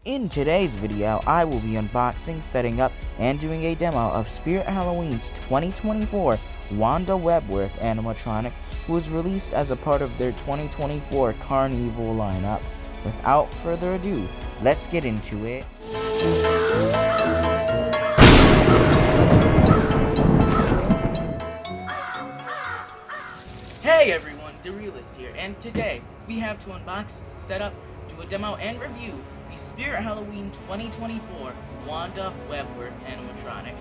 In today's video, I will be unboxing, setting up, and doing a demo of Spirit Halloween's 2024 WANDA WEBWORTH animatronic, who was released as a part of their 2024 Carnival lineup. Without further ado, let's get into it. Hey everyone, The Realist here, and today we have to unbox, set up, do a demo, and review the Spirit Halloween 2024 WANDA WEBWORTH animatronic.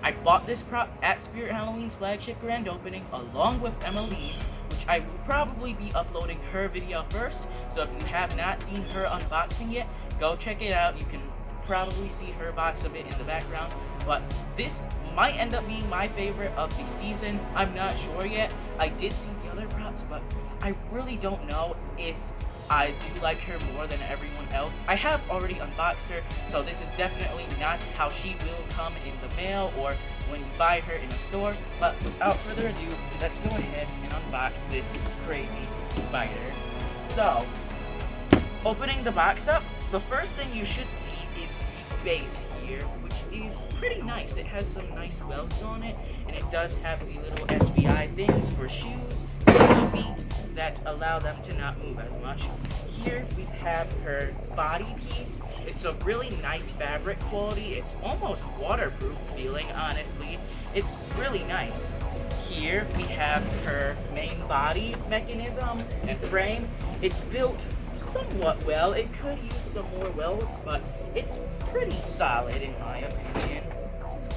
I bought this prop at Spirit Halloween's flagship grand opening along with Emily, which I will probably be uploading her video first, so if you have not seen her unboxing yet, go check it out. You can probably see her box of it in the background, but this might end up being my favorite of the season. I'm not sure yet. I did see the other props, but I really don't know if I do like her more than everyone else. I have already unboxed her, so this is definitely not how she will come in the mail or when you buy her in a store. But without further ado, let's go ahead and unbox this crazy spider. So, opening the box up, the first thing you should see is the base here, which is pretty nice. It has some nice welds on it, and it does have the little SBI things for shoes and feet that allow them to not move as much. Here we have her body piece. It's a really nice fabric quality. It's almost waterproof feeling, honestly. It's really nice. Here we have her main body mechanism and frame. It's built somewhat well. It could use some more welds, but it's pretty solid in my opinion.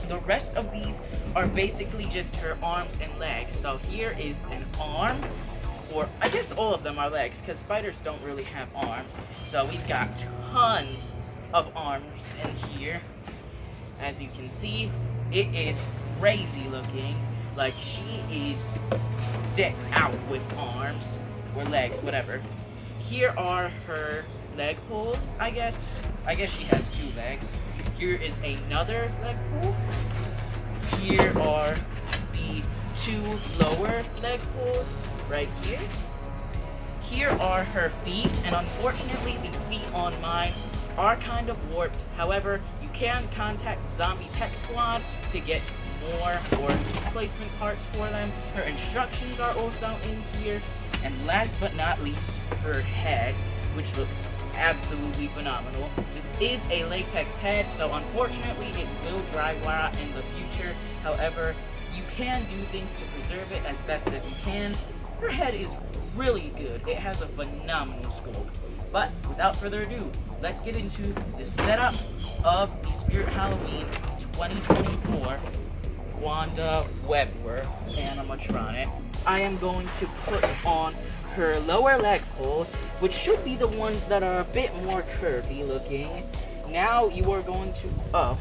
The rest of these are basically just her arms and legs. So here is an arm, or I guess all of them are legs, because spiders don't really have arms. So we've got tons of arms in here. As you can see, it is crazy looking. Like, she is decked out with arms, or legs, whatever. Here are her leg pulls, I guess. I guess she has two legs. Here is another leg pull. Here are the two lower leg pulls right here. Here are her feet, and unfortunately the feet on mine are kind of warped. However, you can contact Zombie Tech Squad to get more or replacement parts for them. Her instructions are also in here. And last but not least, her head, which looks absolutely phenomenal. This is a latex head, so unfortunately it will dry rot in the future. However, you can do things to preserve it as best as you can. Her head is really good. It has a phenomenal sculpt. But without further ado, let's get into the setup of the Spirit Halloween 2024 WANDA WEBWORTH animatronic. I am going to put on her lower leg pulls, which should be the ones that are a bit more curvy looking. Now you are going to,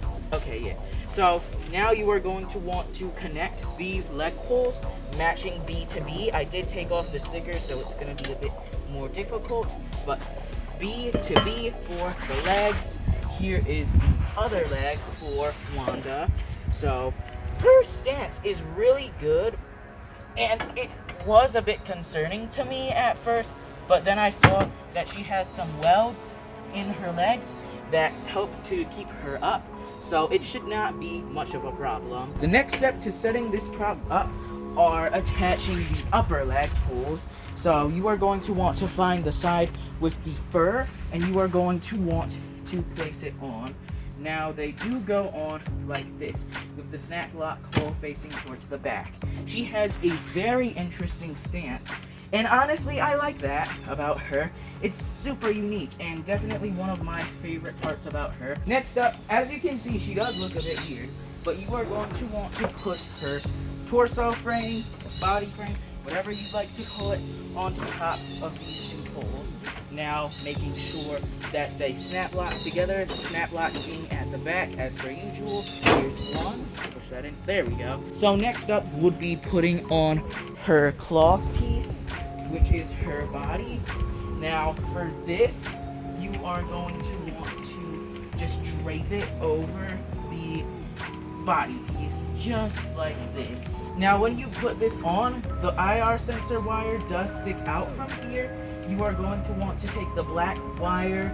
So now you are going to want to connect these leg pulls, matching B to B. I did take off the sticker, so it's going to be a bit more difficult, but B to B for the legs. Here is the other leg for Wanda. So her stance is really good, and it was a bit concerning to me at first, but then I saw that she has some welds in her legs that help to keep her up, so it should not be much of a problem. The next step to setting this prop up are attaching the upper leg pulls. So you are going to want to find the side with the fur, and you are going to want to place it on. Now they do go on like this, with the snap lock hole facing towards the back. She has a very interesting stance, and honestly I like that about her. It's super unique and definitely one of my favorite parts about her. Next up, as you can see, she does look a bit weird, but you are going to want to put her torso frame, body frame, whatever you'd like to call it, onto top of these two poles. Now making sure that they snap lock together, snap lock being at the back as per usual. Here's one, push that in, there we go. So next up would be putting on her cloth piece, which is her body. Now for this, you are going to want to just drape it over the body piece, just like this. Now when you put this on, the IR sensor wire does stick out from here. You are going to want to take the black wire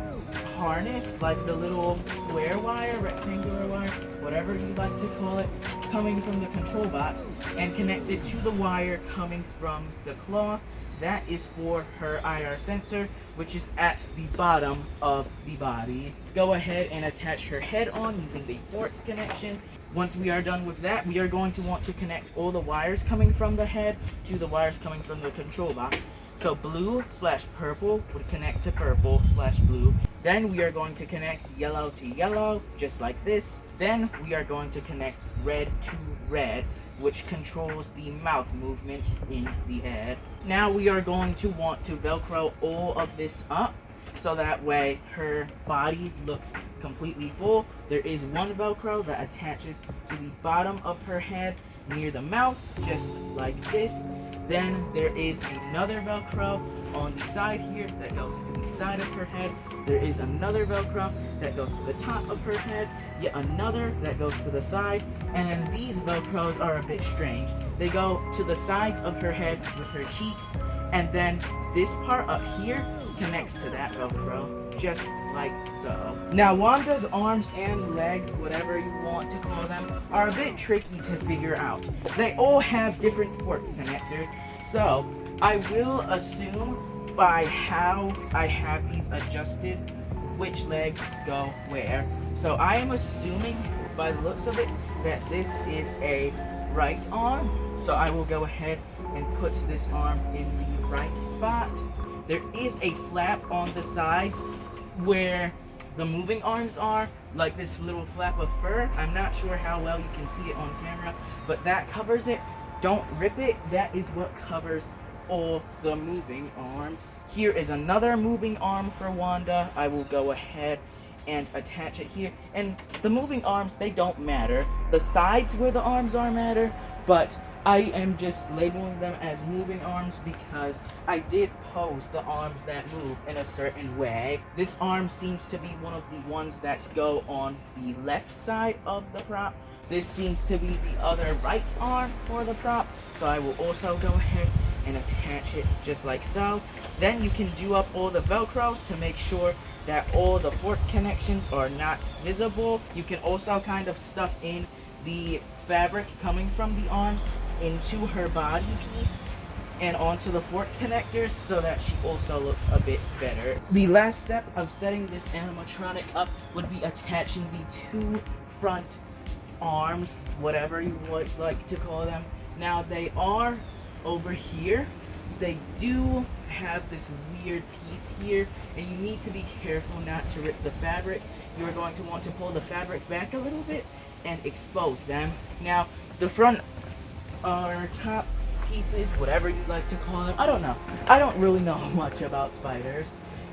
harness, like the little square wire, rectangular wire, whatever you like to call it, coming from the control box and connect it to the wire coming from the cloth. That is for her IR sensor, which is at the bottom of the body. Go ahead and attach her head on using the fork connection. Once we are done with that, we are going to want to connect all the wires coming from the head to the wires coming from the control box. So blue/purple would connect to purple/blue. Then we are going to connect yellow to yellow, just like this. Then we are going to connect red to red, which controls the mouth movement in the head. Now we are going to want to Velcro all of this up, so that way her body looks completely full. There is one Velcro that attaches to the bottom of her head near the mouth, just like this. Then there is another Velcro on the side here that goes to the side of her head. There is another Velcro that goes to the top of her head, yet another that goes to the side, and then these Velcros are a bit strange. They go to the sides of her head with her cheeks, and then this part up here connects to that Velcro, just like so. Now Wanda's arms and legs, whatever you want to call them, are a bit tricky to figure out. They all have different fork connectors, so I will assume by how I have these adjusted which legs go where. So I am assuming by the looks of it that this is a right arm, so I will go ahead and put this arm in the right spot. There is a flap on the sides where the moving arms are, like this little flap of fur. I'm not sure how well you can see it on camera, but that covers it. Don't rip it. That is what covers all the moving arms. Here is another moving arm for Wanda. I will go ahead and attach it here. And the moving arms, they don't matter. The sides where the arms are matter, but I am just labeling them as moving arms because I did pose the arms that move in a certain way. This arm seems to be one of the ones that go on the left side of the prop. This seems to be the other right arm for the prop. So I will also go ahead and attach it just like so. Then you can do up all the Velcros to make sure that all the fork connections are not visible. You can also kind of stuff in the fabric coming from the arms into her body piece and onto the fork connectors so that she also looks a bit better. The last step of setting this animatronic up would be attaching the two front arms, whatever you would like to call them. Now they are over here. They do have this weird piece here, and you need to be careful not to rip the fabric. You are going to want to pull the fabric back a little bit and expose them. Now the front or top pieces, whatever you like to call them, I don't know. I don't really know much about spiders.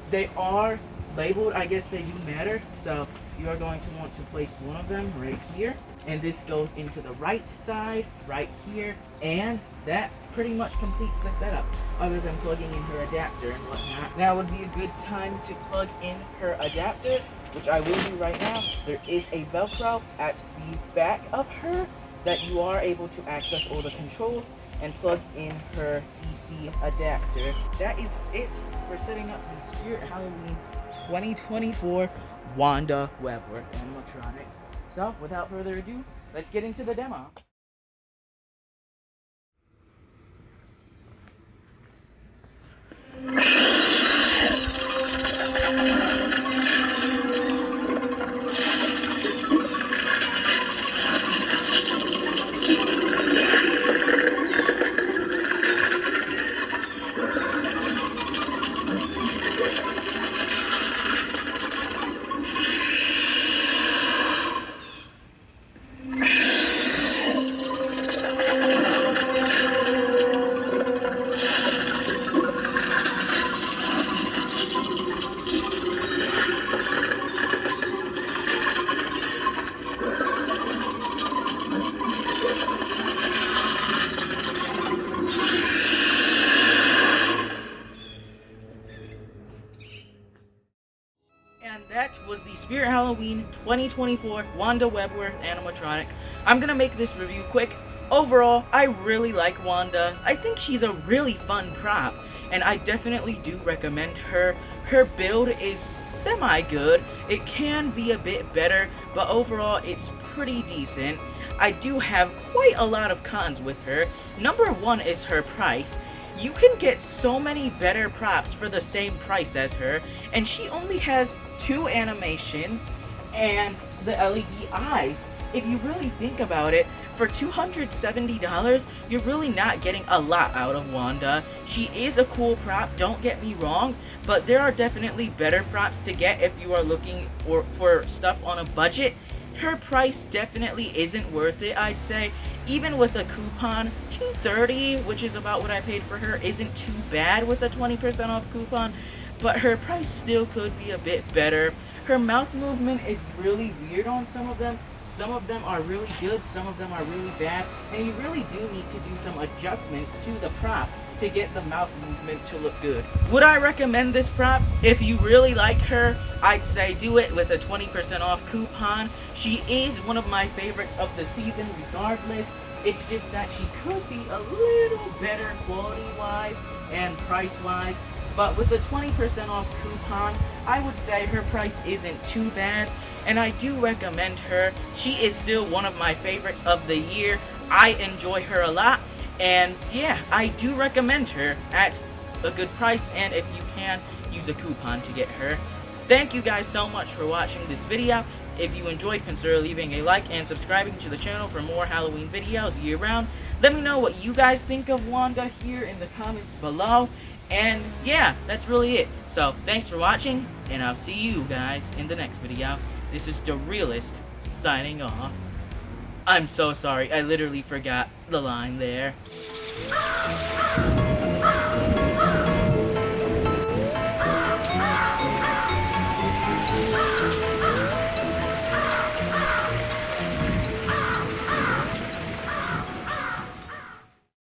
They are labeled, I guess they do matter. So you are going to want to place one of them right here, and this goes into the right side right here, and that pretty much completes the setup, other than plugging in her adapter and whatnot. Now would be a good time to plug in her adapter, which I will do right now. There is a Velcro at the back of her that you are able to access all the controls and plug in her DC adapter. That is it for setting up the Spirit Halloween 2024 WANDA WEBWORTH animatronic. So without further ado, let's get into the demo. And that was the Spirit Halloween 2024 WANDA WEBWORTH animatronic. I'm gonna make this review quick. Overall, I really like Wanda. I think she's a really fun prop. and I definitely do recommend her. Her build is semi-good. It can be a bit better, but overall it's pretty decent. I do have quite a lot of cons with her. Number one is her price. You can get so many better props for the same price as her, and she only has 2 animations and the LED eyes. If you really think about it, for $270, you're really not getting a lot out of Wanda. She is a cool prop, don't get me wrong, but there are definitely better props to get if you are looking for stuff on a budget. Her price definitely isn't worth it, I'd say. Even with a coupon, $230, which is about what I paid for her, isn't too bad with a 20% off coupon, but her price still could be a bit better. Her mouth movement is really weird on some of them. Some of them are really good, some of them are really bad, and you really do need to do some adjustments to the prop to get the mouth movement to look good. Would I recommend this prop? If you really like her, I'd say do it with a 20% off coupon. She is one of my favorites of the season regardless. It's just that she could be a little better quality-wise and price-wise. But with a 20% off coupon, I would say her price isn't too bad, and I do recommend her. She is still one of my favorites of the year. I enjoy her a lot, and yeah, I do recommend her at a good price, and if you can, use a coupon to get her. Thank you guys so much for watching this video. If you enjoyed, consider leaving a like and subscribing to the channel for more Halloween videos year round. Let me know what you guys think of Wanda here in the comments below. And yeah, that's really it. So thanks for watching, and I'll see you guys in the next video. This is The Realist signing off. I'm so sorry, I literally forgot the line there.